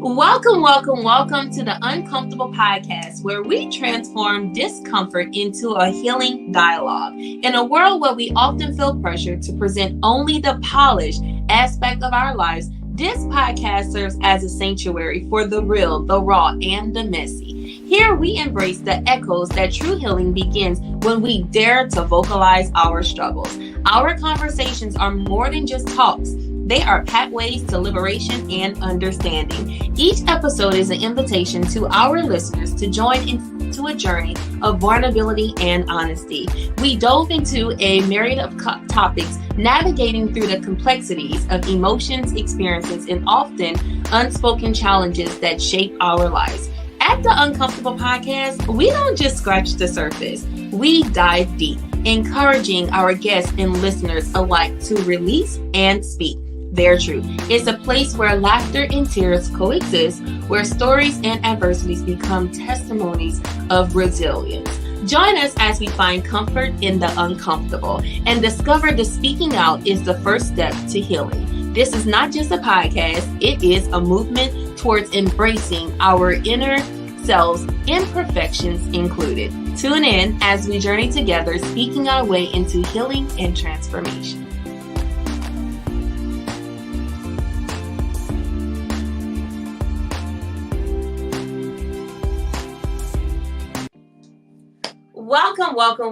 Welcome to the Uncomfortable Podcast, where we transform discomfort into a healing dialogue. In a world where we often feel pressure to present only the polished aspect of our lives, this podcast serves as a sanctuary for the real, the raw, and the messy. Here we embrace the echoes that true healing begins when we dare to vocalize our struggles. Our conversations are more than just talks. They are pathways to liberation and understanding. Each episode is an invitation to our listeners to join into a journey of vulnerability and honesty. We dove into a myriad of topics, navigating through the complexities of emotions, experiences, and often unspoken challenges that shape our lives. At the Uncomfortable Podcast, we don't just scratch the surface. We dive deep, encouraging our guests and listeners alike to release and speak their truth. It's a place where laughter and tears coexist, where stories and adversities become testimonies of resilience. Join us as we find comfort in the uncomfortable and discover that speaking out is the first step to healing. This is not just a podcast, it is a movement towards embracing our inner selves, imperfections included. Tune in as we journey together, speaking our way into healing and transformation.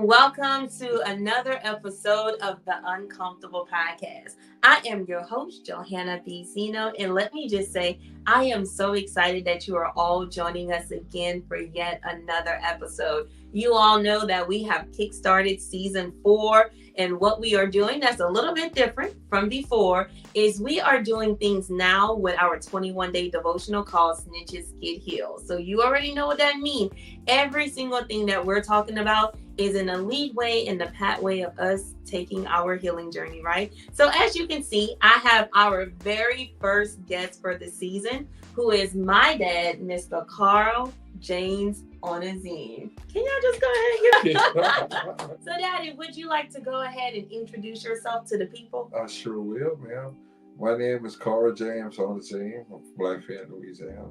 Welcome to another episode of the Uncomfortable Podcast. I am your host, Johanna B. Zeno, and let me just say, I am so excited that you are all joining us again for yet another episode. You all know that we have kickstarted season 4, and what we are doing that's a little bit different from before is we are doing things now with our 21-day devotional called Snitches Get Healed. So you already know what that means. Every single thing that we're talking about is in a lead way, in the pathway of us taking our healing journey, right? So as you can see, I have our very first guest for the season, who is my dad, Mr. Carl James Onezime. Can y'all just go ahead and get So Daddy, would you like to go ahead and introduce yourself to the people? I sure will, ma'am. My name is Carl James Onezime. I'm from Blackfin, Louisiana.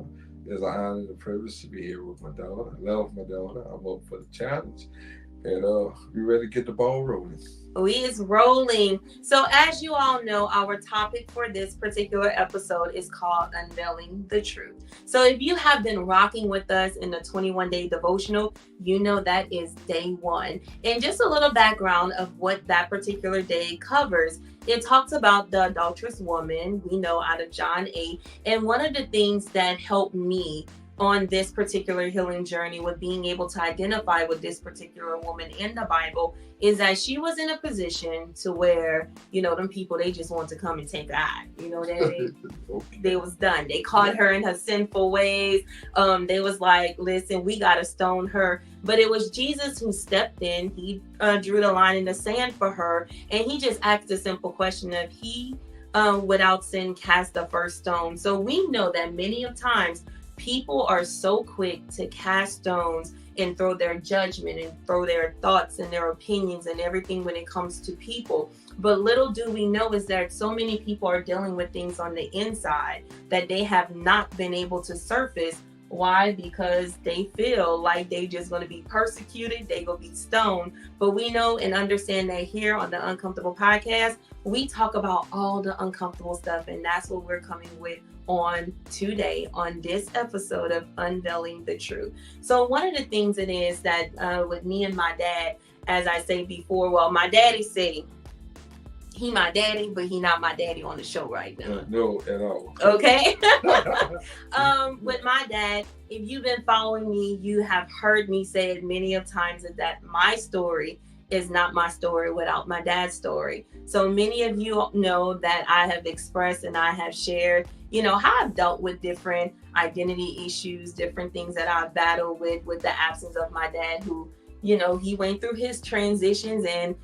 It's an honor and a privilege to be here with my daughter. I love my daughter. I'm up for the challenge. And we ready to get the ball rolling. We is rolling. So as you all know, our topic for this particular episode is called Unveiling the Truth. So if you have been rocking with us in the 21-day devotional, you know that is day 1. And just a little background of what that particular day covers. It talks about the adulterous woman, we know out of John 8. And one of the things that helped me on this particular healing journey with being able to identify with this particular woman in the Bible is that she was in a position to where, you know, them people, they just want to come and take her out. You know, they was done. They caught her in her sinful ways. They was like, listen, we got to stone her. But it was Jesus who stepped in. He drew the line in the sand for her. And he just asked a simple question of he, without sin, cast the first stone. So we know that many of times people are so quick to cast stones and throw their judgment and throw their thoughts and their opinions and everything when it comes to people. But little do we know is that so many people are dealing with things on the inside that they have not been able to surface. Why? Because they feel like they just going to be persecuted, they going to be stoned. But we know and understand that here on the Uncomfortable Podcast, we talk about all the uncomfortable stuff, and that's what we're coming with on today on this episode of Unveiling the Truth. So one of the things it is that with me and my dad, as I say before, well, my daddy say he my daddy, but he not my daddy on the show right now. No, at all. Okay. With my dad, if you've been following me, you have heard me say it many of times that my story is not my story without my dad's story. So many of you know that I have expressed and I have shared, you know, how I've dealt with different identity issues, different things that I've battled with the absence of my dad, who, you know, he went through his transitions and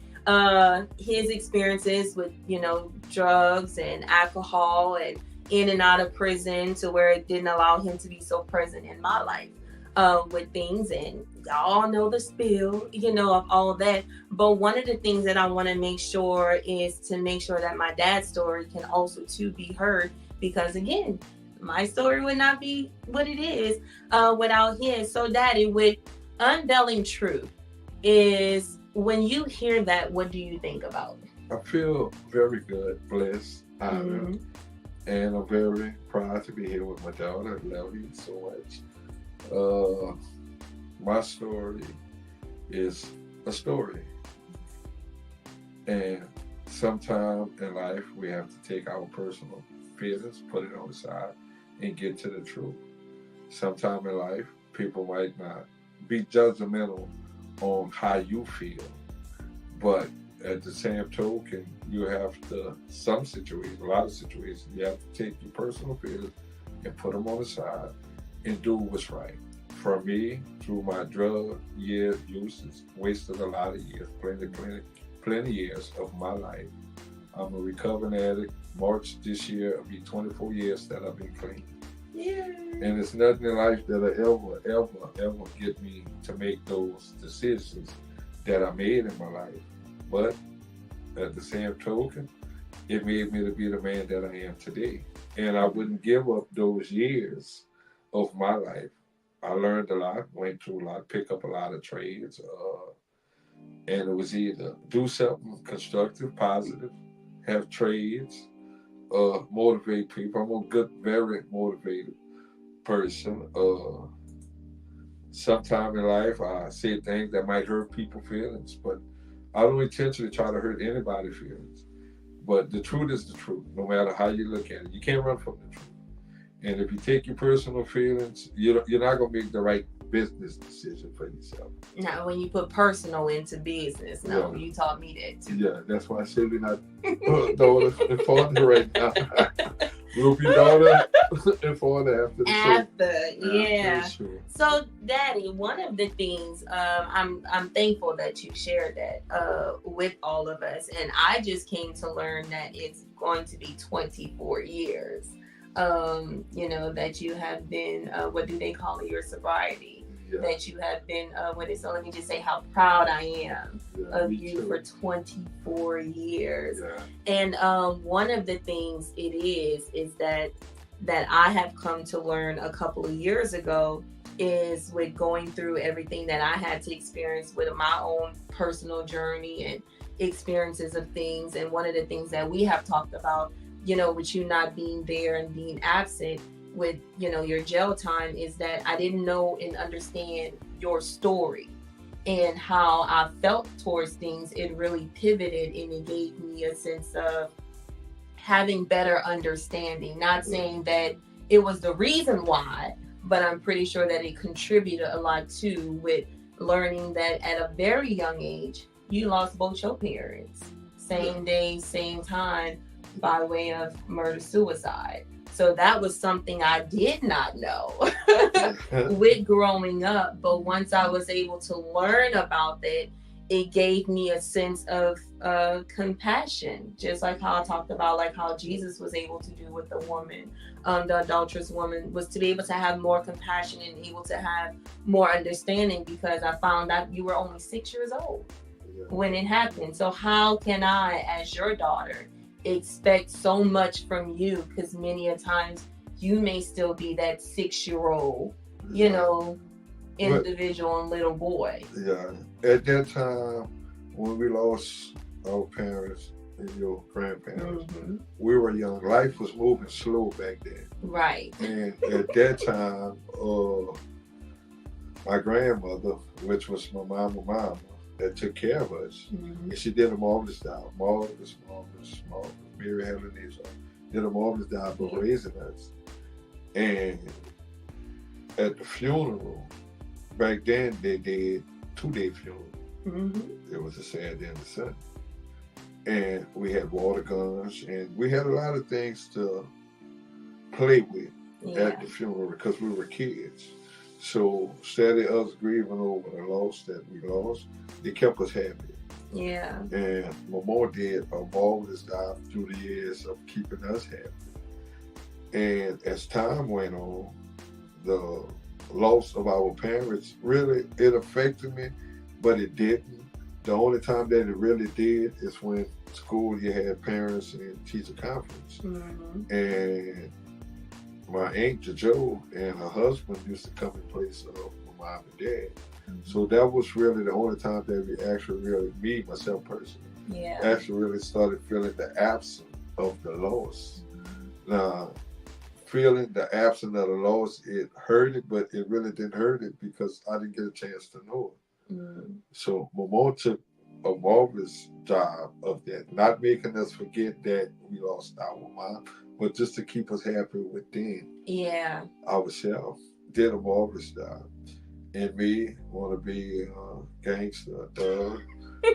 his experiences with, you know, drugs and alcohol and in and out of prison to where it didn't allow him to be so present in my life with things. And y'all know the spill, you know, of all of that. But one of the things that I want to make sure is to make sure that my dad's story can also too be heard, because again, my story would not be what it is without his. So, Daddy, with Unveiling Truth, is when you hear that, what do you think about? I feel very good, blessed, honored, and I'm very proud to be here with my daughter. I love you so much. My story is a story. And sometime in life, we have to take our personal feelings, put it on the side, and get to the truth. Sometime in life, people might not be judgmental on how you feel, but at the same token, you have to, some situations, a lot of situations, you have to take your personal feelings and put them on the side and do what's right. For me, through my drug year usage, wasted a lot of years, plenty years of my life. I'm a recovering addict. March this year, it'll be 24 years that I've been clean. Yeah. And it's nothing in life that'll ever get me to make those decisions that I made in my life. But at the same token, it made me to be the man that I am today. And I wouldn't give up those years of my life. I learned a lot, went through a lot, pick up a lot of trades, and it was either do something constructive, positive, have trades, motivate people. I'm a good, very motivated person. Sometime in life, I say things that might hurt people's feelings, but I don't intentionally try to hurt anybody's feelings. But the truth is the truth, no matter how you look at it. You can't run from the truth. And if you take your personal feelings, you're not going to make the right business decision for yourself. Now, when you put personal into business, no, you taught me that too. Yeah, that's why I said we're not daughter and father right now. We'll be daughter and father after the show. Yeah. Sure. So, Daddy, one of the things I'm thankful that you shared that with all of us, and I just came to learn that it's going to be 24 years. That you have been, what do they call it, your sobriety, that you have been with it. So let me just say how proud I am of you for 24 years. And one of the things it is that I have come to learn a couple of years ago is with going through everything that I had to experience with my own personal journey and experiences of things. And one of the things that we have talked about, with you not being there and being absent with, your jail time, is that I didn't know and understand your story and how I felt towards things. It really pivoted and it gave me a sense of having better understanding. Not saying that it was the reason why, but I'm pretty sure that it contributed a lot too, with learning that at a very young age, you lost both your parents. Same day, same time, by way of murder-suicide. So that was something I did not know with growing up. But once I was able to learn about that, it gave me a sense of compassion, just like how I talked about, like how Jesus was able to do with the woman, the adulterous woman, was to be able to have more compassion and able to have more understanding, because I found out you were only 6 years old when it happened. So how can I, as your daughter, expect so much from you? Because many a times you may still be that 6-year-old, individual and little boy. Yeah. At that time, when we lost our parents and your grandparents, we were young. Life was moving slow back then. Right. And at that time, my grandmother, which was my mama, that took care of us, and she did a marvelous job. Marvelous. Mary Helen Izzo did a marvelous job of raising us. And at the funeral, back then they did 2-day funeral. It was a Saturday and a Sunday. And we had water guns, and we had a lot of things to play with at the funeral because we were kids. So instead of us grieving over the loss that we lost, it kept us happy. Yeah. And my mom did a marvelous job through the years of keeping us happy. And as time went on, the loss of our parents, really, it affected me, but it didn't. The only time that it really did is when school, you had parents and teacher conference. And my Aunt JoJo and her husband used to come in place of my mom and dad. So that was really the only time that we actually really, me, myself personally, actually really started feeling the absence of the loss. Now, feeling the absence of the loss, it hurt it, but it really didn't hurt it because I didn't get a chance to know it. So my mom took a marvelous job of that, not making us forget that we lost our mom, but just to keep us happy within ourselves. Did a marvelous job. And me want to be a gangster, thug,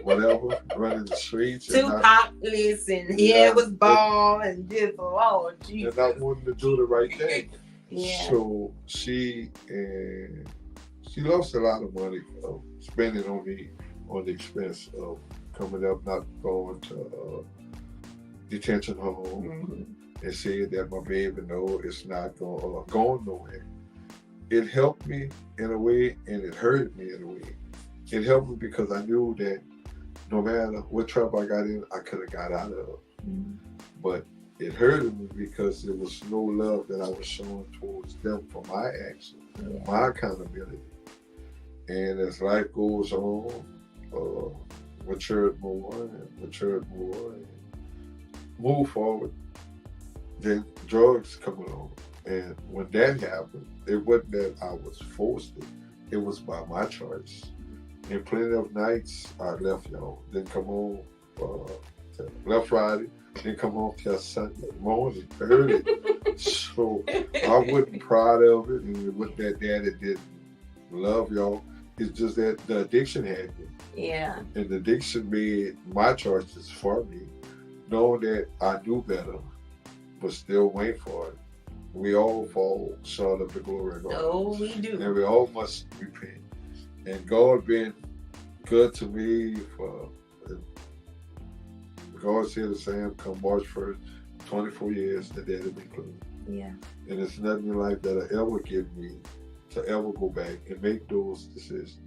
whatever, running the streets. Tupac, listen, it was ball and this, oh, Jesus. And not wanting to do the right thing. So she lost a lot of money spending on me on the expense of coming up, not going to detention home, and saying that my baby, no, it's not going nowhere. It helped me in a way, and it hurt me in a way. It helped me because I knew that no matter what trouble I got in, I could have got out of. But it hurted me because there was no love that I was showing towards them for my actions, my accountability. And as life goes on, matured more and move forward, then drugs come along. And when that happened, it wasn't that I was forced it was by my choice. And plenty of nights I left y'all, then come home, left Friday, then come home till Sunday morning, heard it. So I wasn't proud of it, and it wasn't that daddy didn't love y'all. It's just that the addiction had me. And the addiction made my choices for me, knowing that I knew better, but still wait for it. We all fall short of the glory of God. Oh, we do. And we all must repent. And God been good to me for, God said the same come March 1st, 24 years, the daddy been clean. And it's nothing in life that'll ever give me to ever go back and make those decisions.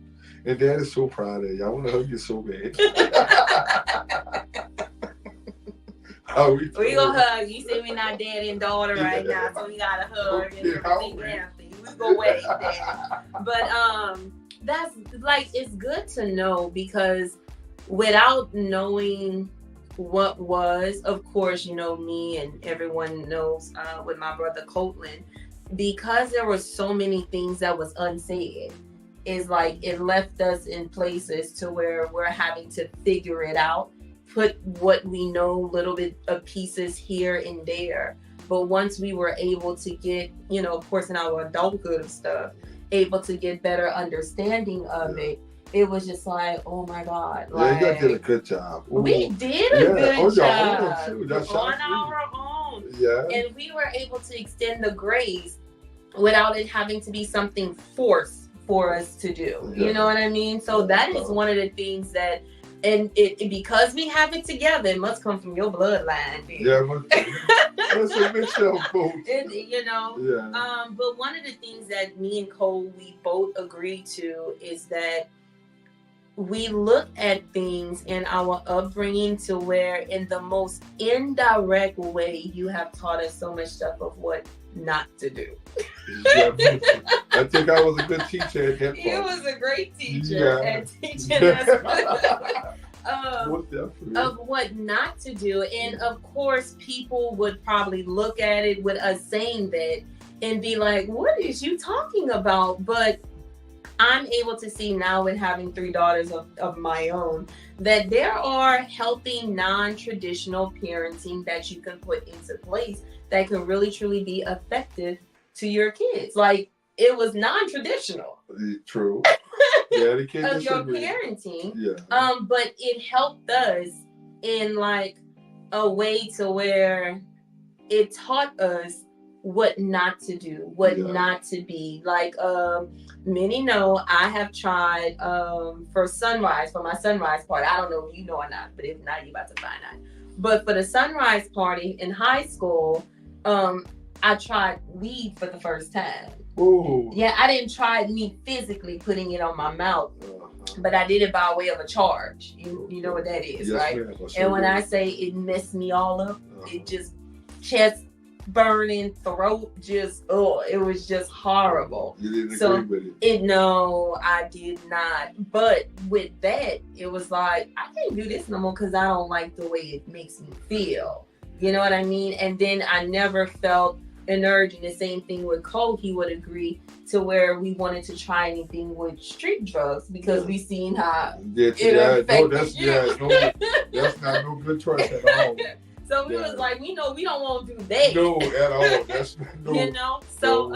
And Daddy's so proud of you. I want to hug you so bad. We gonna hug. You see, we not daddy and daughter right now, so we gotta hug and everything. We go away, daddy. But that's like, it's good to know, because without knowing what was, of course, you know, me and everyone knows with my brother Copeland, because there were so many things that was unsaid, is like it left us in places to where we're having to figure it out, put what we know, little bit of pieces here and there. But once we were able to get, you know, of course in our adulthood of stuff, able to get better understanding of it, it was just like, oh my God. Like, you guys did a good job. Ooh. We did a good job on our own. And we were able to extend the grace without it having to be something forced for us to do. You know what I mean? So that is one of the things that, and it because we have it together, it must come from your bloodline. That's a mixture of both. You know, but one of the things that me and Cole, we both agree to, is that we look at things in our upbringing to where, in the most indirect way, you have taught us so much stuff of what not to do. I think I was a good teacher at that point. You was a great teacher at teaching us of what not to do. And of course, people would probably look at it with us saying that and be like, what is you talking about? But I'm able to see now, with having 3 daughters of my own, that there are healthy, non-traditional parenting that you can put into place that can really, truly be effective to your kids. Like, it was non-traditional. True. Yeah, the kids of your parenting. But it helped us in like a way to where it taught us what not to do, what not to be. Like, many know I have tried for my sunrise party. I don't know if you know or not, but if not, you're about to find out. But for the sunrise party in high school, I tried weed for the first time. Ooh. Yeah, I didn't try me physically putting it on my mouth, but I did it by way of a charge. You know what that is, right? And when I say it messed me all up, it just chest burning, throat just, it was just horrible. You didn't agree with it? No, I did not. But with that, it was like, I can't do this no more because I don't like the way it makes me feel. You know what I mean? And then I never felt an urge. And the same thing with Cole, he would agree, to where we wanted to try anything with street drugs because we seen how it affected you. That's not no good choice at all. So we was like, we know we don't want to do that. No, at all. That's no. You know? So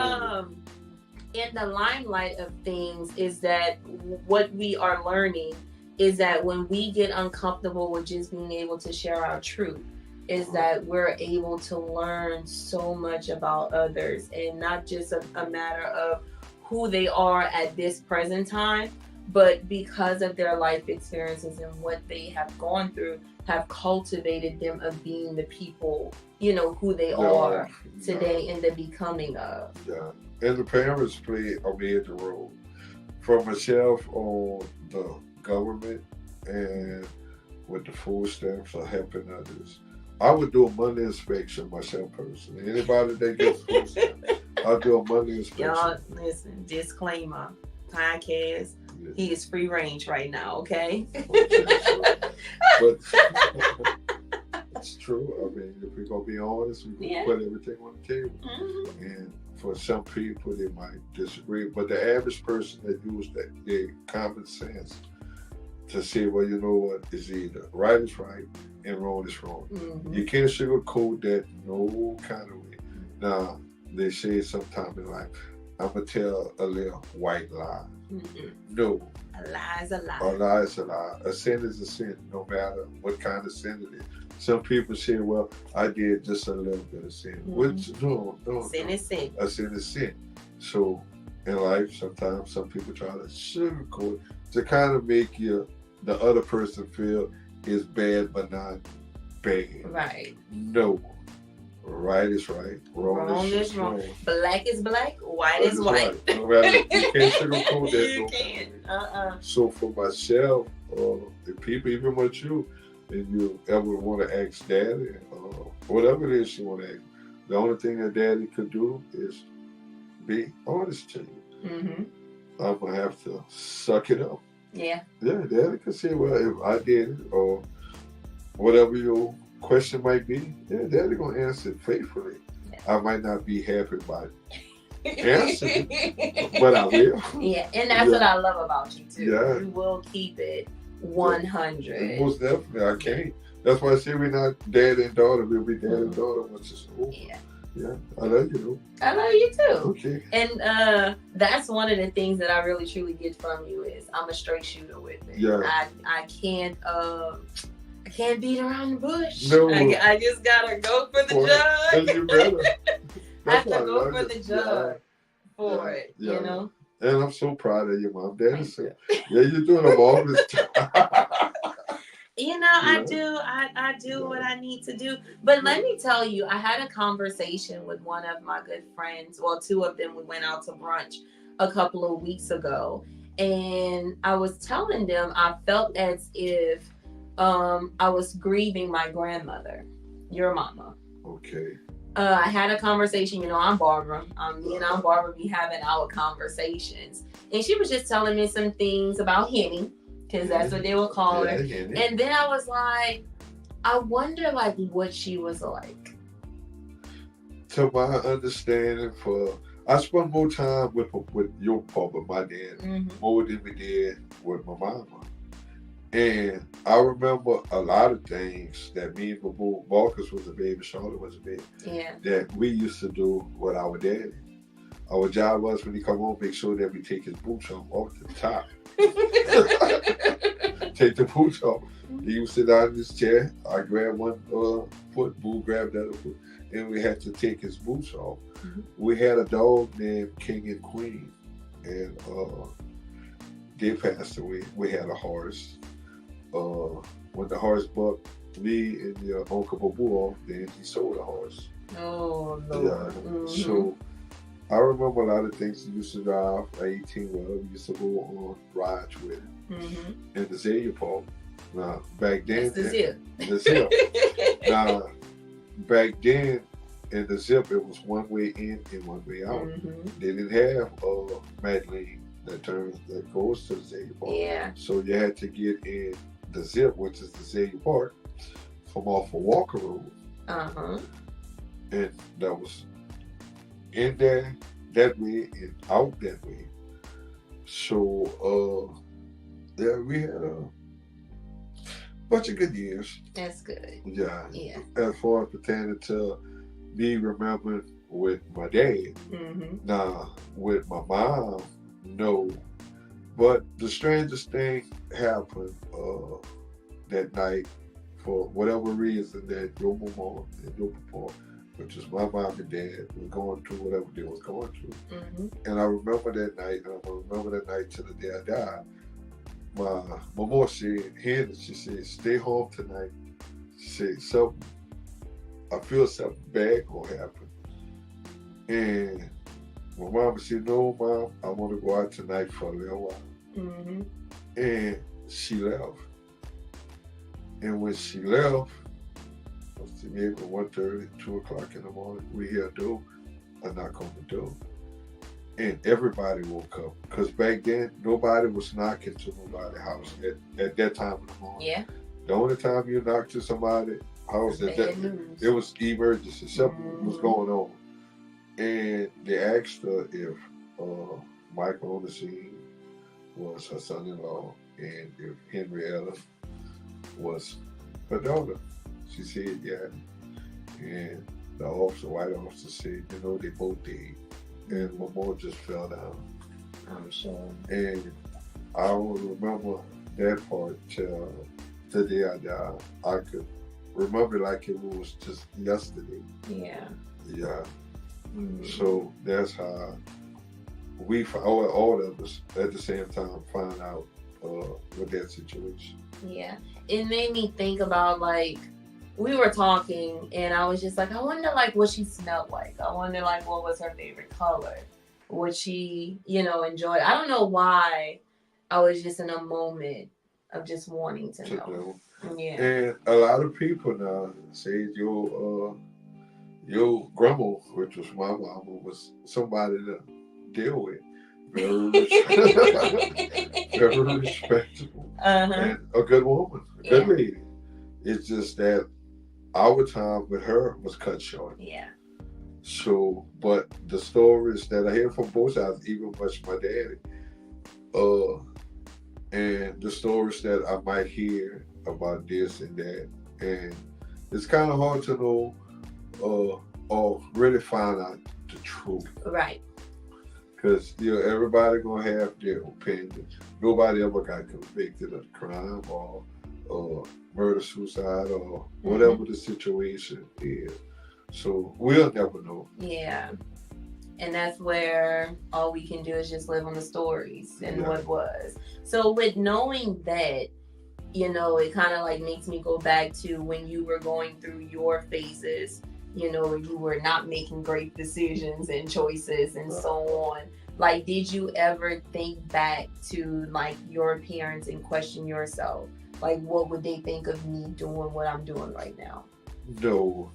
in the limelight of things is that what we are learning is that when we get uncomfortable with just being able to share our truth, is that we're able to learn so much about others, and not just a matter of who they are at this present time, but because of their life experiences and what they have gone through, have cultivated them of being the people, who they are today and the becoming of. Yeah. And the parents play a major role. For myself on the government and with the food stamps or helping others, I would do a monthly inspection myself personally. Anybody that gets food stamps, I'll do a monthly inspection. Y'all, listen, disclaimer, podcast, he is free range right now, okay? But it's true. I mean, if we're going to be honest, we're going to put everything on the table. Mm-hmm. And for some people, they might disagree. But the average person that uses that, their common sense to say, well, you know what, is either right is right and wrong is wrong. Mm-hmm. You can't sugarcoat that no kind of way. Now, they say sometimes in life, I'm going to tell a little white lie. Mm-hmm. No. A lie is a lie. A lie is a lie. A sin is a sin, no matter what kind of sin it is. Some people say, well, I did just a little bit of sin. Mm-hmm. Which, no. Sin is sin. A sin is sin. So, in life, sometimes some people try to sugarcoat to kind of make the other person feel is bad, but not bad. Right. No. Right is right. Wrong is wrong. Black is black. White is white. Right. No matter, you can't sugarcoat that. You can't. So for myself, the people, even with you, if you ever want to ask Daddy, whatever it is you want to ask, the only thing that Daddy could do is be honest to you. Mm-hmm. I'm going to have to suck it up. Yeah. Yeah, Daddy could say, well, if I did it, or whatever your question might be, Daddy going to answer it faithfully. Yeah. I might not be happy about answering it, but I will. Yeah, and that's what I love about you, too. Yeah. You will keep it 100. Yeah. Most definitely, I can't. That's why I say we're not dad and daughter. We'll be dad and daughter once it's over. Yeah. Yeah, I love you. I love you too. Okay. And that's one of the things that I really truly get from you is I'm a straight shooter with it. Yeah. I can't beat around the bush. No. I just gotta go for the jug. You better. I have to go for the jug for it. Yeah. You know. And I'm so proud of you, Mom. Daddy said, you're doing a marvelous job. You know, I do what I need to do. But let me tell you, I had a conversation with one of my good friends. Well, two of them, we went out to brunch a couple of weeks ago. And I was telling them I felt as if I was grieving my grandmother, your mama. Okay. I had a conversation, I'm Barbara. Me and I'm Barbara be having our conversations. And she was just telling me some things about Henny. Because that's what they would call her. And then I was like, I wonder what she was like. To my understanding, I spent more time with your papa, my dad, more than we did with my mama. And I remember a lot of things that me and Babu, Marcus was a baby, Charlotte was a baby, that we used to do with our daddy. Our job was when he come home, make sure that we take his boots off the top. Take the boots off. He would sit down in his chair. I grabbed one foot, Boo grabbed the other foot, and we had to take his boots off. Mm-hmm. We had a dog named King and Queen, and they passed away. We had a horse. When the horse bucked me and your Uncle Babu off, then he sold the horse. Oh, no. Yeah. Mm-hmm. So I remember a lot of things. He used to drive 18 wheeler. We used to go on rides with him. Mm-hmm. In the Zaya Park. Now, back then... That's the zip. Now, back then, in the zip, it was one way in and one way out. They didn't have Madeline that goes to the Zayya part. Yeah. So you had to get in the zip, which is the Zayya part, from off of Walker Road. And that was in there that way and out that way. So yeah, we had a bunch of good years. That's good. Yeah. Yeah. As far as pertaining to me remembering with my dad. Nah, with my mom, no. But the strangest thing happened that night for whatever reason that your mom and your papa, which is my mom and dad, were going through whatever they was going through. And I remember that night, and I remember that night till the day I died. My mom said, she said, stay home tonight. She said, I feel something bad gonna happen. And my mom said, no, Mom, I want to go out tonight for a little while. And she left. And when she left, it was maybe 1:30, 2 o'clock in the morning, we hear a door, a knock on the door. And everybody woke up. Because back then, nobody was knocking to nobody's house at that time of the morning. Yeah. The only time you knocked to somebody's house, it was emergency. Something was going on. And they asked her if Michael Onezime was her son-in-law and if Henrietta was her daughter. She said, yeah. And the white officer said, they both did. And my mom just fell down. I'm sure. And I will remember that part till the day I died. I could remember like it was just yesterday. Yeah. Yeah. So that's how we, all of us, at the same time, find out with that situation. Yeah. It made me think about, like, we were talking, and I was just like, I wonder, like, what she smelled like. I wonder, like, what was her favorite color? Would she, enjoy? I don't know why. I was just in a moment of just wanting to know. Yeah. And a lot of people now say your grandma, which was my mama, was somebody to deal with. Very respectable. And a good woman, a good lady. It's just that our time with her was cut short. Yeah. So, but the stories that I hear from both sides, even much my daddy, and the stories that I might hear about this and that, and it's kind of hard to know or really find out the truth. Right. Because everybody gonna have their opinion. Nobody ever got convicted of crime or murder, suicide, or whatever the situation is. So we'll never know. Yeah. And that's where all we can do is just live on the stories and what was. So with knowing that, it kind of like makes me go back to when you were going through your phases, you were not making great decisions and choices and so on. Like, did you ever think back to like your parents and question yourself? Like, what would they think of me doing what I'm doing right now? No.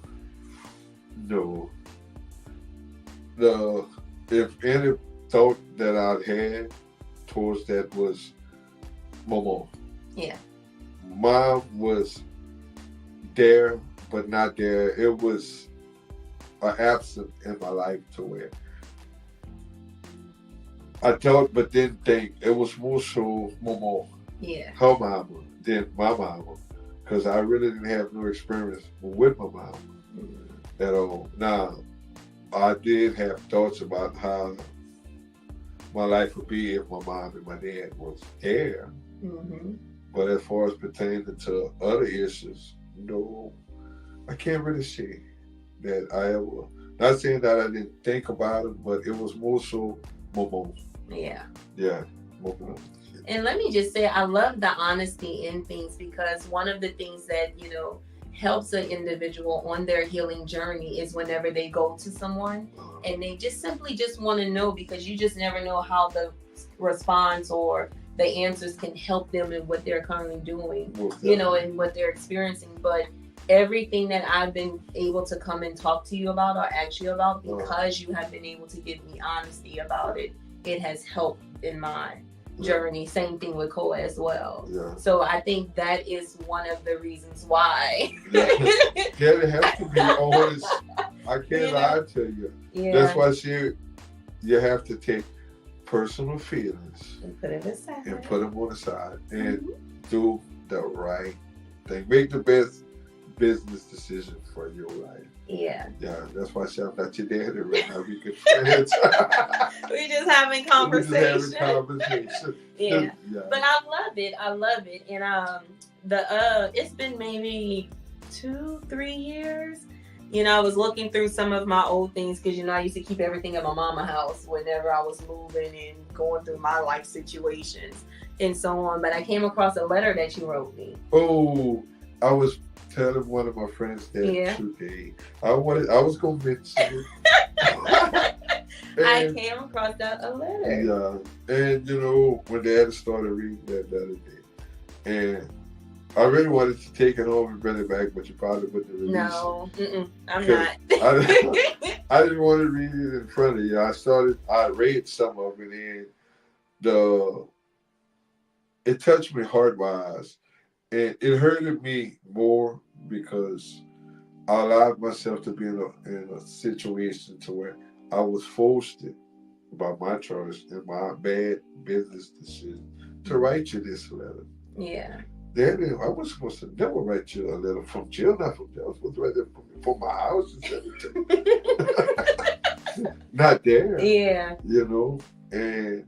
If any thought that I'd had towards that was Momo. Yeah. Mom was there, but not there. It was an absence in my life to where I thought, but didn't think. It was more so Momo. Yeah. Her mama than my mama. Because I really didn't have no experience with my mama at all. Now, I did have thoughts about how my life would be if my mom and my dad was there. But as far as pertaining to other issues, no, I can't really say that I ever, not saying that I didn't think about it, but it was more so Momo. Yeah. Yeah, Momo. And let me just say, I love the honesty in things, because one of the things that, helps an individual on their healing journey is whenever they go to someone and they just simply just want to know, because you just never know how the response or the answers can help them in what they're currently doing, and what they're experiencing. But everything that I've been able to come and talk to you about or ask you about, because you have been able to give me honesty about it, it has helped in my journey. Same thing with Cole as well. So I think that is one of the reasons why. It has to be honest. I can't lie to you. That's why you have to take personal feelings and put it aside. And put them on the side and do the right thing. Make the best business decision for your life. Yeah, that's why I'm not your daddy right now. We good friends. We just having conversation. Yeah. But I love it. And it's been maybe 2-3 years. You know, I was looking through some of my old things because, you know, I used to keep everything at my mama's house whenever I was moving and going through my life situations and so on. But I came across a letter that you wrote me. Oh, I was telling one of my friends that today. I was convinced. I came across a letter. Yeah. And, you know, when Dad started reading that the other day, and I really wanted to take it home and bring it back, but you probably wouldn't release it. No, I'm not. I didn't want to read it in front of you. I read some of it, and it touched me heart-wise. And it hurted me more because I allowed myself to be in a situation to where I was forced by my choice and my bad business decision to write you this letter. Yeah. Daddy, I was supposed to never write you a letter from jail, not from jail. I was supposed to write it from my house and send it to not there. Yeah. You know? And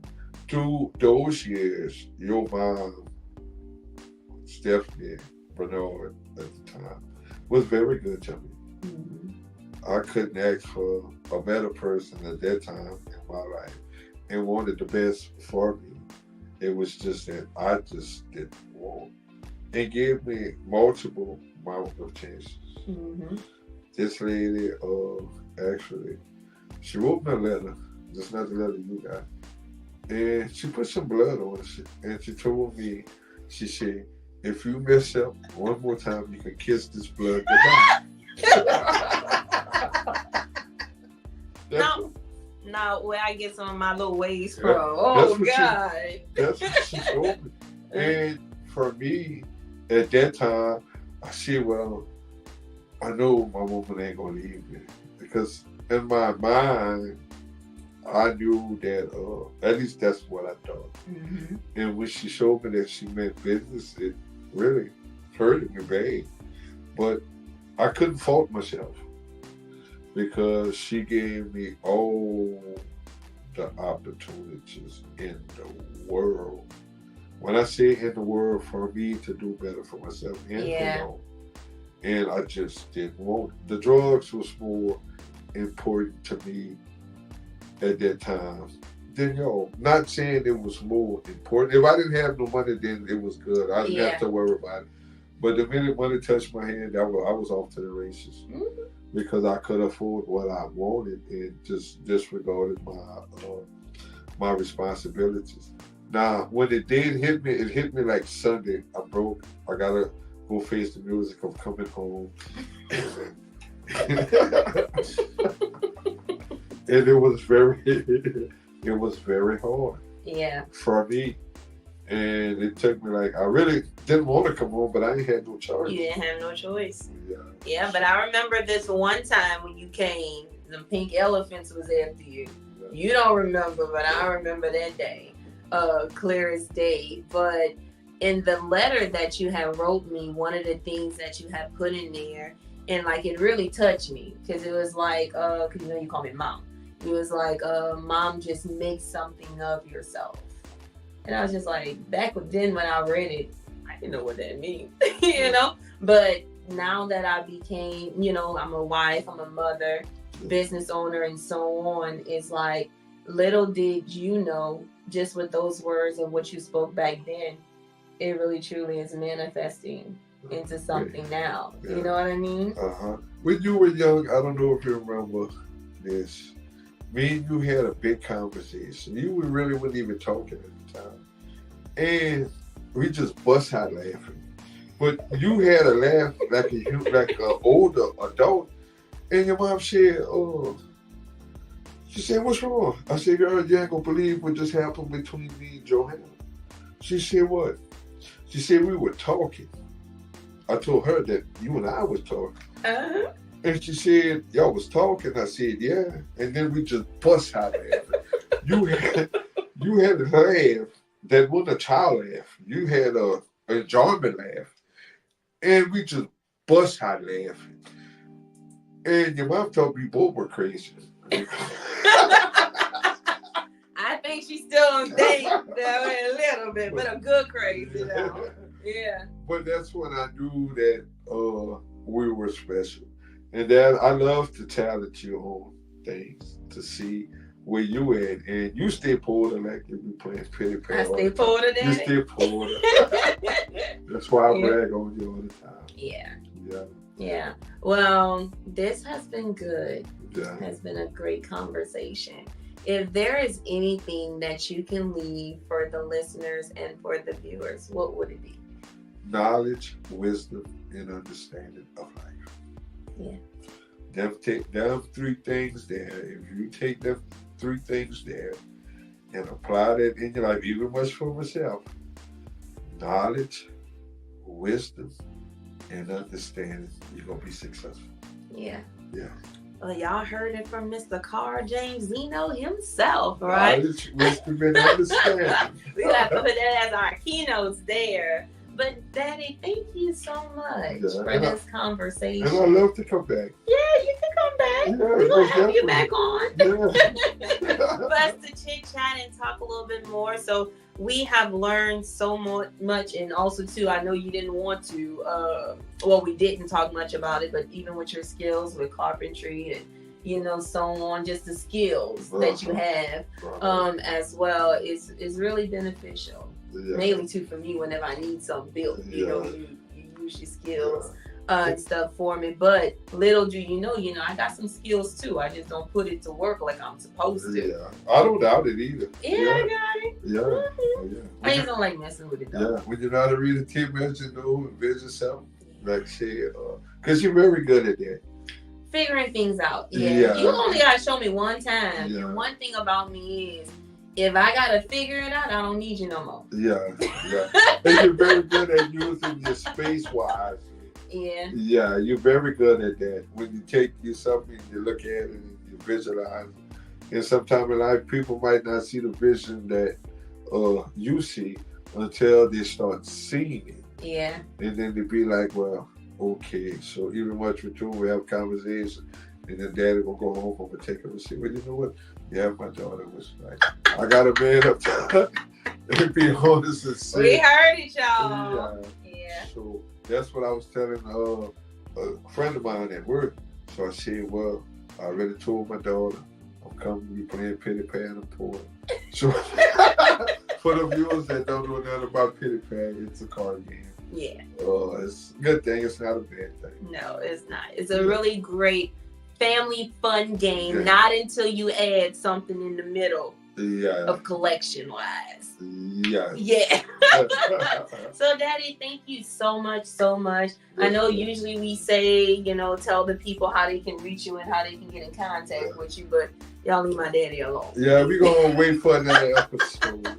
through those years, your mom, Stephanie Bernard at the time, was very good to me. Mm-hmm. I couldn't ask for a better person at that time in my life and wanted the best for me. It was just that I just didn't want. And gave me multiple of chances. Mm-hmm. This lady, actually, she wrote me a letter, just not the letter you got. And she put some blood on it. And she told me, she said, if you mess up one more time, you can kiss this blood goodbye. Now, where I get some of my little ways from. Oh, God. That's what she told me. And for me, at that time, I said, well, I know my woman ain't going to leave me. Because in my mind, I knew that, at least that's what I thought. Mm-hmm. And when she showed me that she meant business, it really hurted me bad. But I couldn't fault myself because she gave me all the opportunities in the world. When I say in the world, for me to do better for myself and for y'all. And I just didn't want it. The drugs was more important to me at that time than y'all. Not saying it was more important. If I didn't have no money, then it was good. I didn't have to worry about it. But the minute money touched my hand, I was off to the races. Mm-hmm. Because I could afford what I wanted and just disregarded my responsibilities. Now, when it did hit me like Sunday. I broke. I gotta go face the music of coming home. And it was very hard. Yeah. For me. And it took me I really didn't want to come home, but I ain't had no choice. You didn't have no choice. Yeah, but I remember this one time when you came, the pink elephants was after you. Yeah. You don't remember, but I remember that day, clear as day. But in the letter that you had wrote me, one of the things that you had put in there, and it really touched me, because it was because you know you call me mom. It was mom, just make something of yourself. And I was just back then when I read it, I didn't know what that means, you know? But now that I became, you know, I'm a wife, I'm a mother, business owner, and so on, it's little did you know, just with those words and what you spoke back then, it really truly is manifesting into something now. Yeah. You know what I mean? Uh-huh. When you were young, I don't know if you remember this, me and you had a big conversation. You really weren't even talking at the time. And we just bust out laughing. But you had a laugh like like an older adult, and your mom said, "Oh," she said, "What's wrong?" I said, "Girl, you ain't gonna believe what just happened between me and Johanna." She said, "What?" She said, "We were talking." I told her that you and I was talking. Uh-huh. And she said, "Y'all was talking." I said, "Yeah." And then we just bust out laughing. You had a laugh that wasn't a child laugh. You had a enjoyment laugh. And we just bust out laughing. And your mom told me both were crazy. I think she still on date a little bit, but a good crazy now. Yeah. But that's when I knew that we were special. And that I love to challenge you on things to see where you at. And you stay Porter like you be playing Petty Pat. I stay Porter, Daddy. You stay Porter. That's why I brag on you all the time. Yeah. Yeah. Yeah. Well, this has been good. Yeah. It has been a great conversation. If there is anything that you can leave for the listeners and for the viewers, what would it be? Knowledge, wisdom, and understanding of life. Yeah. Them three things there. If you take them three things there and apply that in your life, even much for myself, knowledge, wisdom, and understanding, you're gonna be successful. Yeah. Yeah. Well, y'all heard it from Mr. James Onezime himself, right? Knowledge, wisdom, and understanding. We got to put that as our keynotes there. But Daddy, thank you so much for this conversation. And I love to come back. Yeah, you can come back. Yeah, We're going to have you back on. Yeah. For us to chit chat and talk a little bit more. So we have learned so much. And also, too, I know you didn't want to, we didn't talk much about it, but even with your skills with carpentry and so on, just the skills that you have as well is really beneficial. Yeah. Mainly too for me whenever I need something built, you use your skills and stuff for me. But little do you know, I got some skills too. I just don't put it to work like I'm supposed to. Yeah, I don't doubt it either. Yeah, I got it. Yeah, mm-hmm. I just don't like messing with it though. Yeah, when you know how to read a team message, and vision something, like say, because you're very good at that. Figuring things out. Yeah. You only gotta show me one time. Yeah. And one thing about me is, if I gotta figure it out, I don't need you no more. Yeah. And you're very good at using your space wisely. Yeah. Yeah, you're very good at that. When you take something, you look at it and you visualize it. And sometimes in life, people might not see the vision that you see until they start seeing it. Yeah. And then they be like, well, okay. So even much with you, we have conversation, and then Daddy will go home and take her and say, well, you know what? Yeah, my daughter was like, I got a man up there. And be honest and say. We heard it, y'all. Yeah. So that's what I was telling a friend of mine at work. So I said, well, I already told my daughter, I'm coming to be playing Petty Pat and Porter. So for the viewers that don't know nothing about Petty Pat, it's a card game. Yeah. It's a good thing. It's not a bad thing. No, it's not. It's a really great family fun game, not until you add something in the middle of collection wise. Yeah. So Daddy, thank you so much. I know usually we say, tell the people how they can reach you and how they can get in contact with you, but y'all leave my daddy alone. Yeah, we're gonna wait for another episode.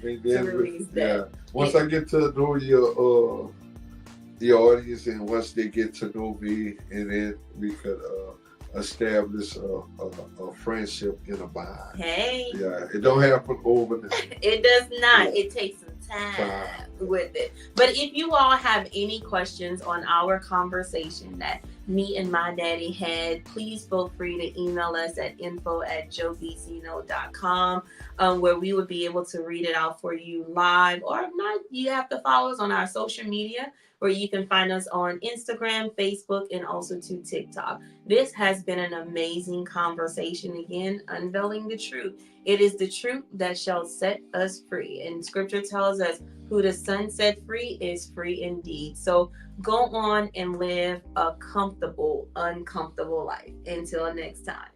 And then release that. Once I get to know the audience, and once they get to know me, and then we could establish a friendship in a bond. Hey. Yeah, it don't happen overnight. It does not. Yeah. It takes some time with it. But if you all have any questions on our conversation that me and my daddy had, please feel free to email us at info@joebzeno.com, where we would be able to read it out for you live. Or if not, you have to follow us on our social media, where you can find us on Instagram, Facebook, and also to TikTok. This has been an amazing conversation. Again, unveiling the truth. It is the truth that shall set us free. And scripture tells us who the Son set free is free indeed. So go on and live a comfortable, uncomfortable life. Until next time.